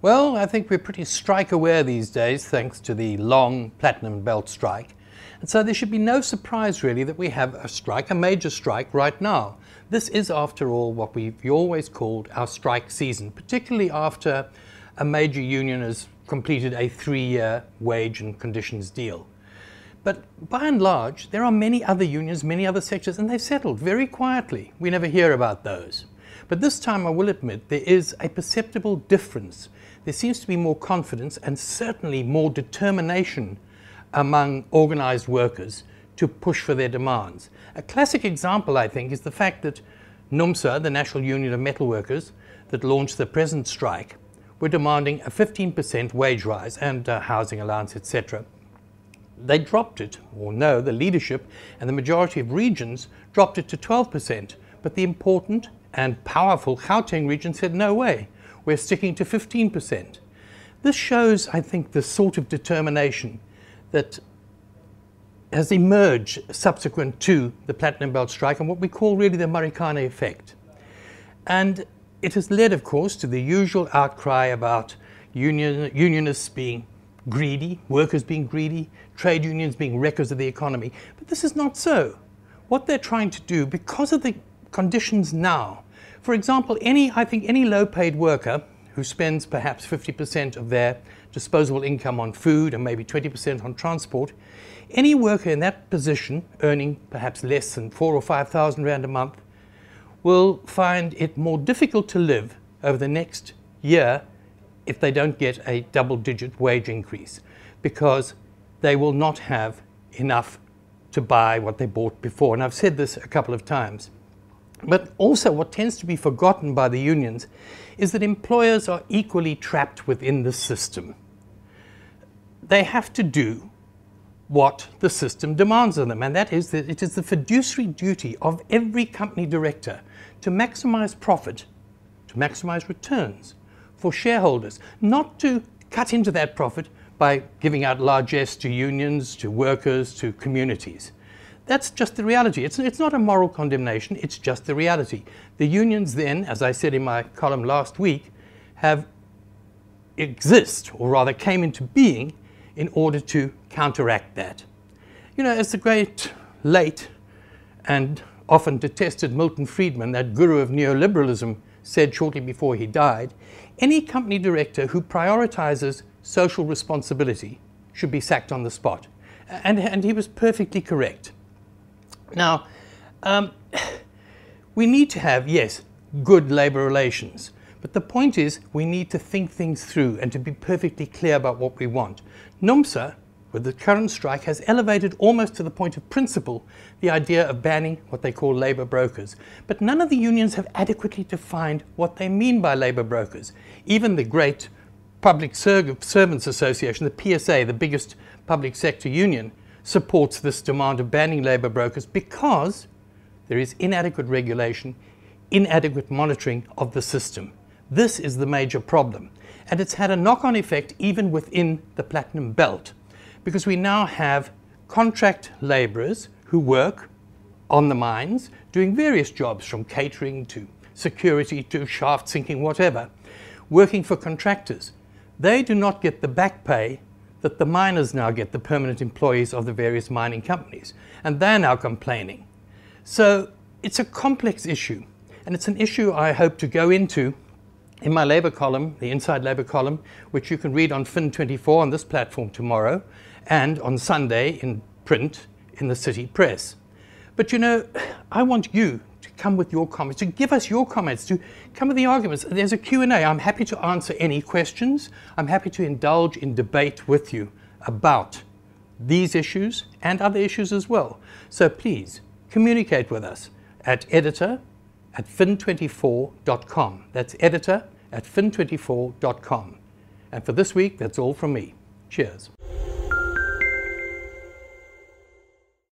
Well, I think we're pretty strike aware these days thanks to the long platinum belt strike. And so there should be no surprise really that we have a strike, a major strike right now. This is after all what we've always called our strike season, particularly after a major union has completed a 3-year wage and conditions deal. But by and large, there are many other unions, many other sectors, and they've settled very quietly. We never hear about those. But this time, I will admit, there is a perceptible difference. There seems to be more confidence and certainly more determination among organized workers to push for their demands. A classic example, I think, is the fact that NUMSA, the National Union of Metal Workers, that launched the present strike, were demanding a 15% wage rise and housing allowance, etc. They dropped it, or no, the leadership and the majority of regions dropped it to 12%, but the important and powerful Gauteng region said, no way, we're sticking to 15%. This shows, I think, the sort of determination that has emerged subsequent to the Platinum Belt strike and what we call really the Marikana effect. And it has led, of course, to the usual outcry about unionists being greedy, workers being greedy, trade unions being wreckers of the economy. But this is not so. What they're trying to do, because of the conditions now, for example, I think any low-paid worker who spends perhaps 50% of their disposable income on food and maybe 20% on transport, any worker in that position earning perhaps less than 4,000 or 5,000 rand a month will find it more difficult to live over the next year if they don't get a double-digit wage increase, because they will not have enough to buy what they bought before. And I've said this a couple of times. But also what tends to be forgotten by the unions is that employers are equally trapped within the system. They have to do what the system demands of them, and that is that it is the fiduciary duty of every company director to maximize profit, to maximize returns for shareholders, not to cut into that profit by giving out largesse to unions, to workers, to communities. That's just the reality. It's not a moral condemnation, it's just the reality. The unions then, as I said in my column last week, exist, or rather came into being, in order to counteract that. You know, as the great, late, and often detested Milton Friedman, that guru of neoliberalism, said shortly before he died, any company director who prioritizes social responsibility should be sacked on the spot. And he was perfectly correct. Now, we need to have, yes, good labor relations, but the point is we need to think things through and to be perfectly clear about what we want. NUMSA, with the current strike, has elevated almost to the point of principle the idea of banning what they call labor brokers. But none of the unions have adequately defined what they mean by labor brokers. Even the great Public Servants Association, the PSA, the biggest public sector union, supports this demand of banning labor brokers because there is inadequate regulation, inadequate monitoring of the system. This is the major problem. And it's had a knock-on effect even within the Platinum Belt, because we now have contract laborers who work on the mines, doing various jobs from catering to security to shaft sinking, whatever, working for contractors. They do not get the back pay that the miners now get, the permanent employees of the various mining companies. And they're now complaining. So it's a complex issue. And it's an issue I hope to go into in my labor column, the Inside Labor column, which you can read on Fin24 on this platform tomorrow, and on Sunday in print in the City Press. But you know, I want you to come with your comments, to give us your comments, to come with the arguments. There's a Q&A. I'm happy to answer any questions. I'm happy to indulge in debate with you about these issues and other issues as well. So please communicate with us at editor@fin24.com. That's editor@fin24.com. And for this week, that's all from me. Cheers.